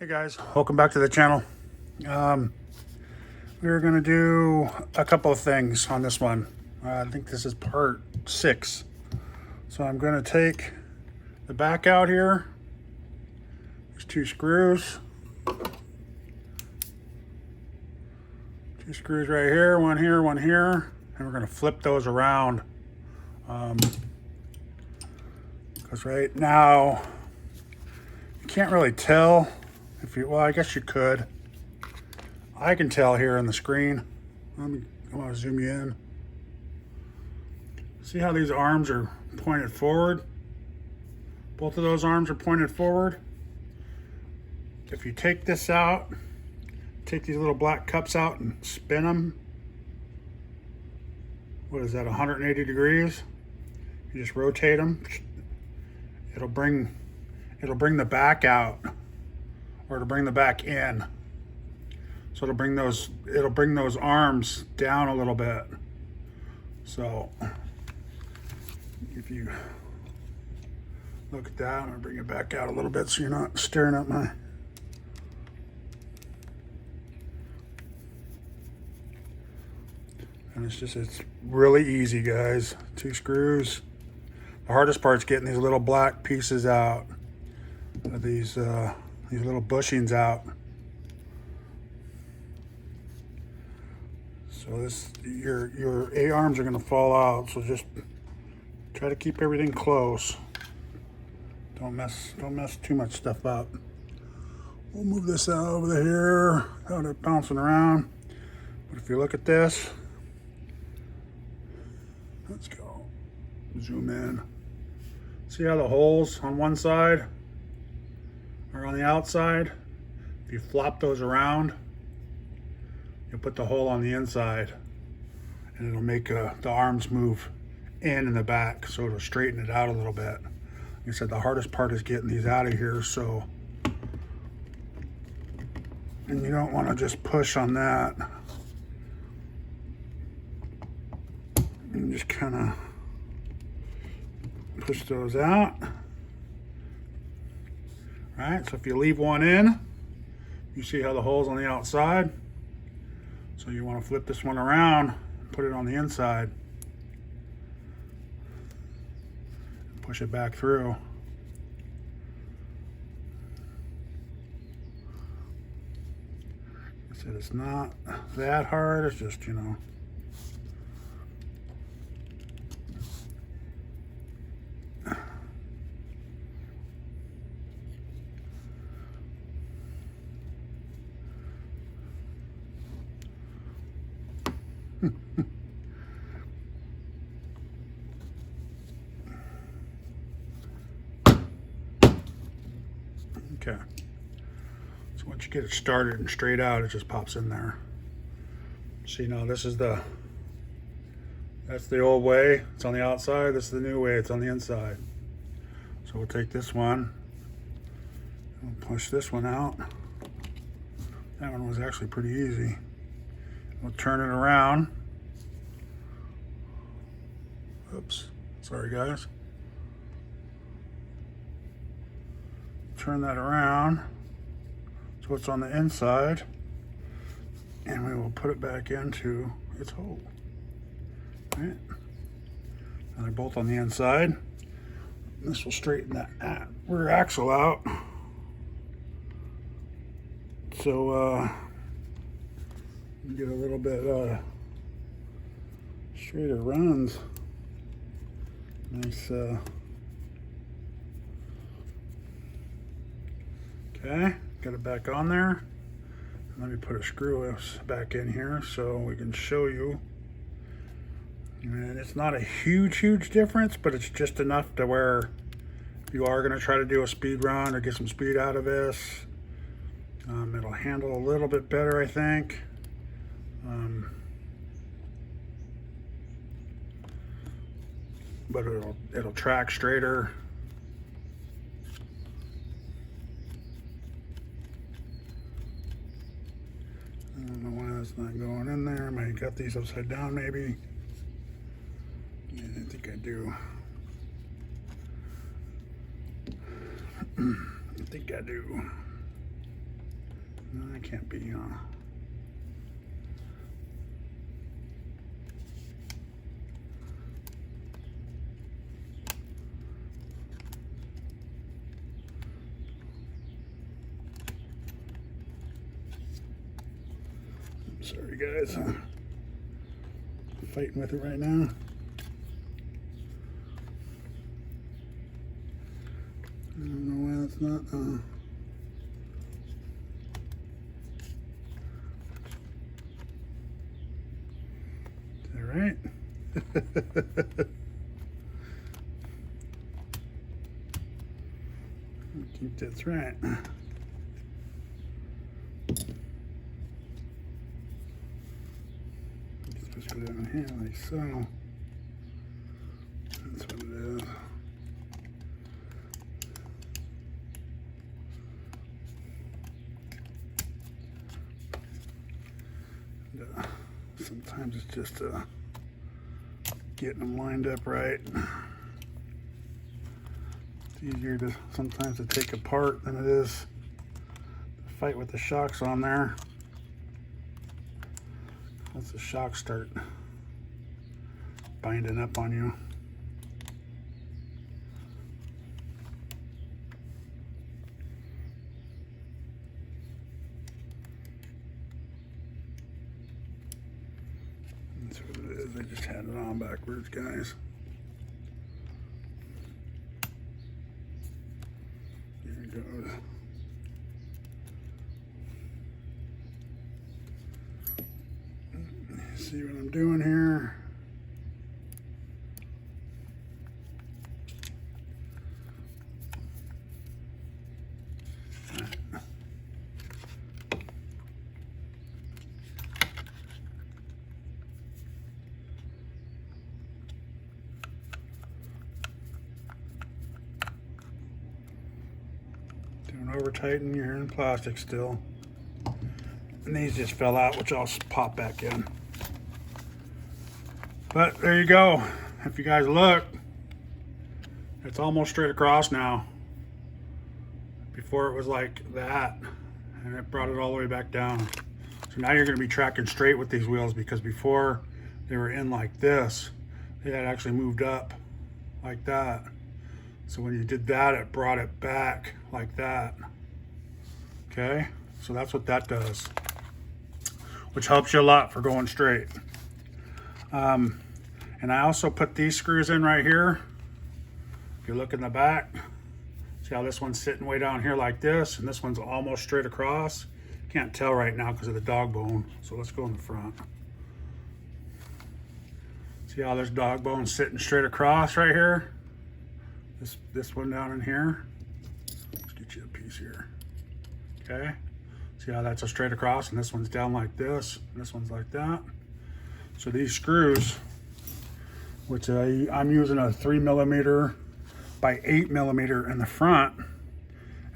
Hey guys, welcome back to the channel. We're going to do a couple of things on this one. I think this is part 6. So I'm going to take the back out here. There's 2 screws. 2 screws right here, one here, one here. And we're going to flip those around. Because right now, you can't really tell if you, well, I guess you could. I can tell here on the screen. I want to zoom you in. See how these arms are pointed forward? Both of those arms are pointed forward. If you take this out, take these little black cups out and spin them. What is that, 180 degrees? You just rotate them. It'll bring the back out, or it'll bring the back in. So it'll bring those arms down a little bit. So if you look at that, I'm gonna bring it back out a little bit so you're not staring at my. And it's really easy, guys. 2 screws. The hardest part's getting these little black pieces out, these little bushings out. So your A arms are going to fall out. So just try to keep everything close. Don't mess too much stuff up. We'll move this out over here without it bouncing around. But if you look at this, let's go zoom in. See how the holes on one side are on the outside? If you flop those around, you'll put the hole on the inside, and it'll make the arms move in the back, so it'll straighten it out a little bit. Like I said, the hardest part is getting these out of here, so, and you don't want to just push on that. And just kind of push those out. All right, so if you leave one in, you see how the hole's on the outside. So you want to flip this one around, put it on the inside, and push it back through. I said it's not that hard, it's just, you know. Okay, so once you get it started and straight out, it just pops in there. See, now this is that's the old way, it's on the outside. This is the new way, it's on the inside. So we'll take this one and push this one out. That one was actually pretty easy. We'll turn it around. Oops, sorry guys. Turn that around so it's on the inside, and we will put it back into its hole. All right, and they're both on the inside. This will straighten that rear axle out, so you get a little bit straighter runs. Nice. Okay, got it back on there. Let me put a screw back in here so we can show you. And it's not a huge difference, but it's just enough to where if you are going to try to do a speed run or get some speed out of this, it'll handle a little bit better, I think. But it'll track straighter. I don't know why that's not going in there. I might have got these upside down, maybe. Yeah, I think I do. I think I do. No, that can't be, Sorry guys, I'm fighting with it right now. I don't know why that's not, is that right? I think that's right. Just put it on here like so. That's what it is. And, sometimes it's just getting them lined up right. It's easier to sometimes to take apart than it is to fight with the shocks on there. Once the shocks start binding up on you. That's what it is. I just had it on backwards, guys. There it goes. See what I'm doing here. Don't over tighten, you're in plastic still. And these just fell out, which I'll pop back in. But there you go. If you guys look, it's almost straight across now. Before it was like that, and it brought it all the way back down. So now you're going to be tracking straight with these wheels, because before they were in like this, they had actually moved up like that. So when you did that, it brought it back like that. Okay, so that's what that does, which helps you a lot for going straight. And I also put these screws in right here. If you look in the back, see how this one's sitting way down here like this, and this one's almost straight across. Can't tell right now because of the dog bone. So let's go in the front. See how there's dog bone sitting straight across right here? This one down in here. Let's get you a piece here. Okay. See how that's a straight across, and this one's down like this, and this one's like that. So these screws, which I'm using a 3mm by 8mm in the front,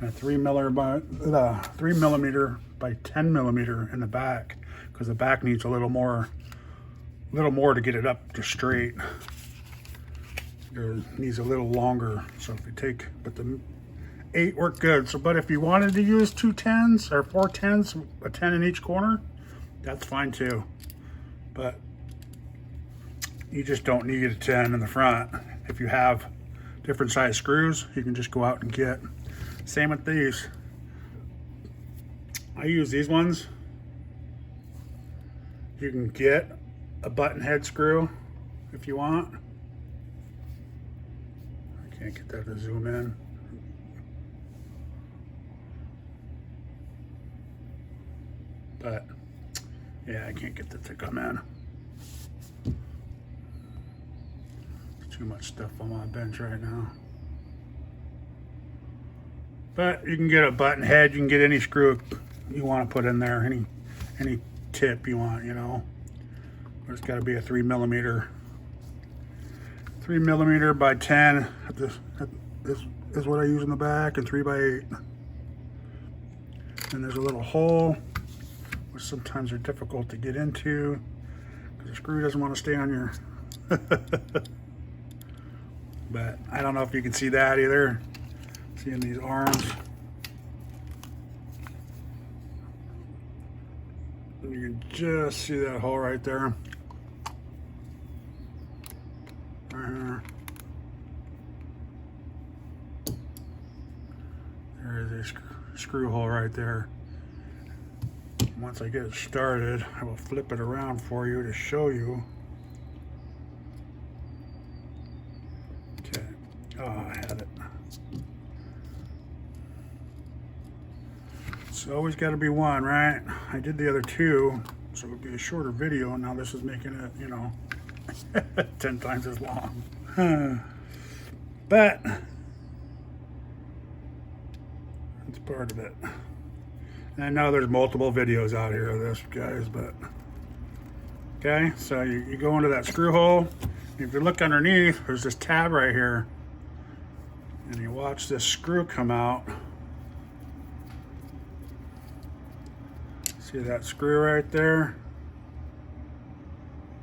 and a 3mm by 10mm in the back, because the back needs a little more to get it up to straight. It needs a little longer. So if you take, but the 8 work good. So, but if you wanted to use 2 10s or 4 10s, a 10 in each corner, that's fine too. But you just don't need a 10 in the front. If you have different size screws, you can just go out and get. Same with these. I use these ones. You can get a button head screw if you want. I can't get that to zoom in. But yeah, I can't get that to come in. Too much stuff on my bench right now. But you can get a button head, you can get any screw you want to put in there, any tip you want, you know. But it's got to be a 3mm by 10. This is what I use in the back, and 3 by 8. And there's a little hole, which sometimes are difficult to get into because the screw doesn't want to stay on your but I don't know if you can see that either. Seeing these arms. And you can just see that hole right there. There is a screw hole right there. Once I get it started, I will flip it around for you to show you. Okay. Oh, I had it. It's always got to be one, right? I did the other two, so it would be a shorter video. Now this is making it, you know, 10 times as long. But it's part of it. And I know there's multiple videos out here of this, guys, but okay, so you go into that screw hole. If you look underneath, there's this tab right here, and you watch this screw come out. See that screw right there?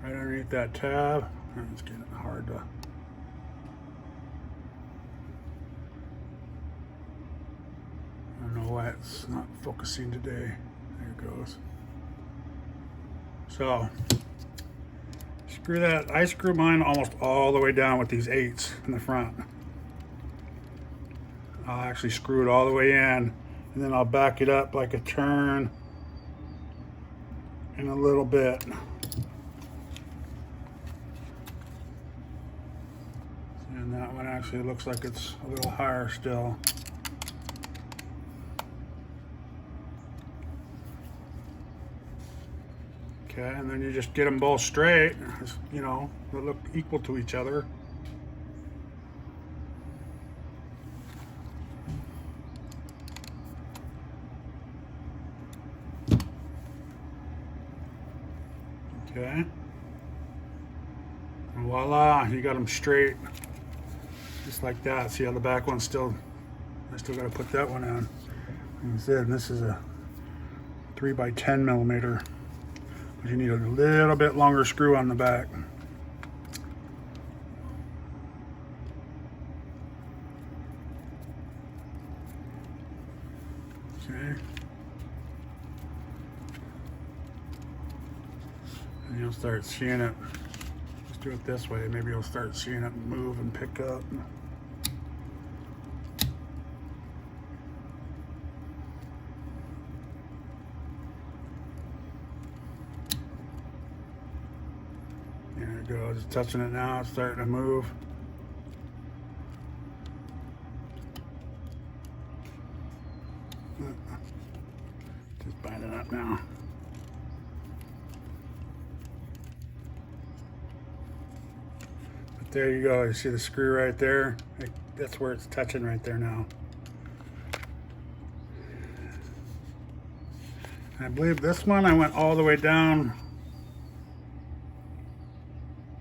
Right underneath that tab. It's getting hard to... I don't know why it's not focusing today. There it goes. So, screw that. I screw mine almost all the way down with these 8s in the front. I'll actually screw it all the way in, and then I'll back it up like a turn in a little bit. And that one actually looks like it's a little higher still. Okay, and then you just get them both straight, you know, they look equal to each other. Okay. And voila, you got them straight. Just like that. See how the back one's still, I still got to put that one on. Like I said, this is a 3x10 millimeter. But you need a little bit longer screw on the back. Okay. And you'll start seeing it. Just do it this way. Maybe you'll start seeing it move and pick up. There it goes. It's touching it now. It's starting to move. Just bind it up now. But there you go. You see the screw right there? That's where it's touching right there now. I believe this one I went all the way down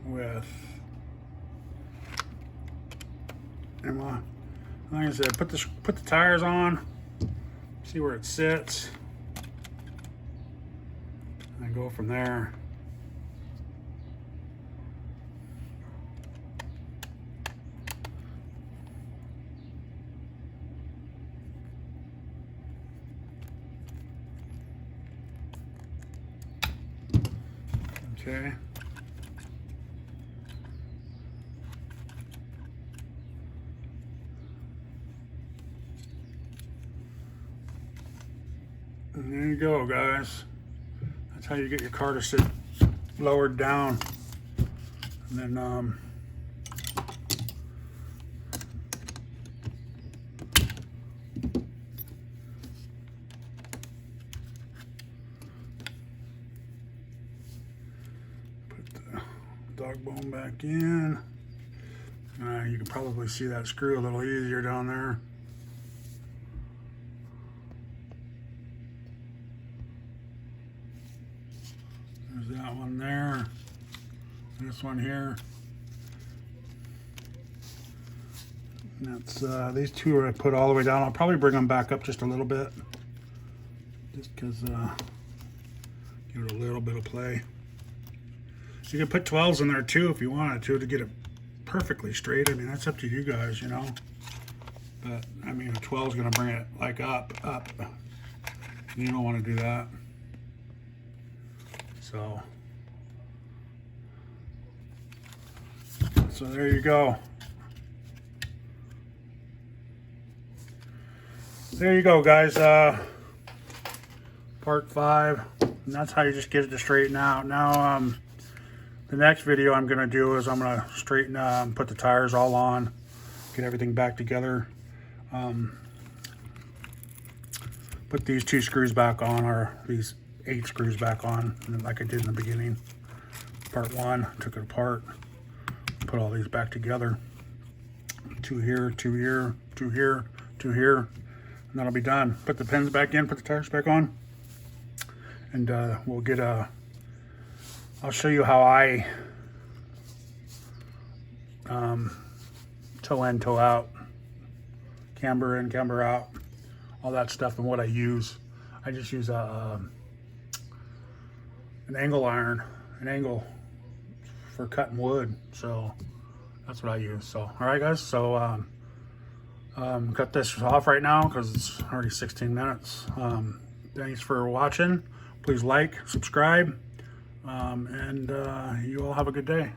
with, and like I said, put the tires on, see where it sits, and go from there. Okay. And there you go, guys. That's how you get your car to sit lowered down. And then put the dog bone back in. You can probably see that screw a little easier down there. There's that one there. This one here. And that's these two are put all the way down. I'll probably bring them back up just a little bit, just because give it a little bit of play. You can put 12s in there too if you wanted to get it perfectly straight. I mean, that's up to you guys, you know. But I mean, a 12 is going to bring it like up. You don't want to do that. So there you go. There you go, guys. Part 5. And that's how you just get it to straighten out. Now, the next video I'm going to do is I'm going to straighten, put the tires all on, get everything back together. Put these 2 screws back on, or these 8 screws back on, like I did in the beginning. Part 1, took it apart, put all these back together. 2 here, 2 here, 2 here, 2 here, and that'll be done. Put the pins back in, put the tires back on, and we'll get a, I'll show you how I toe in, toe out, camber in, camber out, all that stuff, and what I use. I just use an angle iron, an angle for cutting wood. So that's what I use. So, all right, guys. So cut this off right now because it's already 16 minutes. Thanks for watching. Please like, subscribe, and you all have a good day.